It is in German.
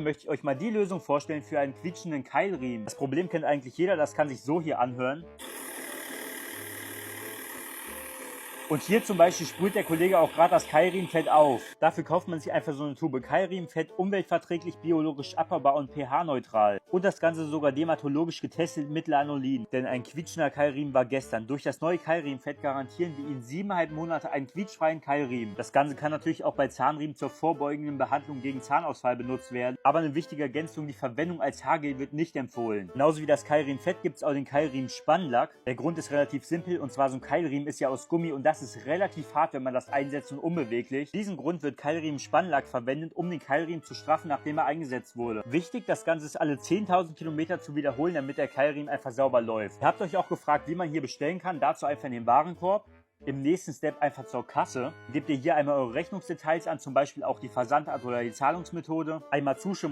möchte ich euch mal die Lösung vorstellen für einen quietschenden Keilriemen. Das Problem kennt eigentlich jeder, das kann sich so hier anhören. Und hier zum Beispiel sprüht der Kollege auch gerade das Keilriemenfett auf. Dafür kauft man sich einfach so eine Tube Keilriemenfett, umweltverträglich, biologisch abbaubar und pH-neutral. Und das Ganze sogar dermatologisch getestet mit Lanolin. Denn ein quietschender Keilriemen war gestern. Durch das neue Keilriemenfett garantieren wir Ihnen 7,5 Monate einen quietschfreien Keilriemen. Das Ganze kann natürlich auch bei Zahnriemen zur vorbeugenden Behandlung gegen Zahnausfall benutzt werden. Aber eine wichtige Ergänzung, die Verwendung als Haargel wird nicht empfohlen. Genauso wie das Keilriemenfett gibt es auch den Keilriemen-Spannlack. Der Grund ist relativ simpel, und zwar so ein Keilriemen ist ja aus Gummi und das ist relativ hart, wenn man das einsetzt, und unbeweglich. Diesen Grund wird Keilriemen-Spannlack verwendet, um den Keilriemen zu straffen, nachdem er eingesetzt wurde. Wichtig, das Ganze ist alle 10.000 Kilometer zu wiederholen, damit der Keilriemen einfach sauber läuft. Ihr habt euch auch gefragt, wie man hier bestellen kann. Dazu einfach in den Warenkorb. Im nächsten Step einfach zur Kasse. Gebt ihr hier einmal eure Rechnungsdetails an, zum Beispiel auch die Versandart oder die Zahlungsmethode. Einmal zustimmen.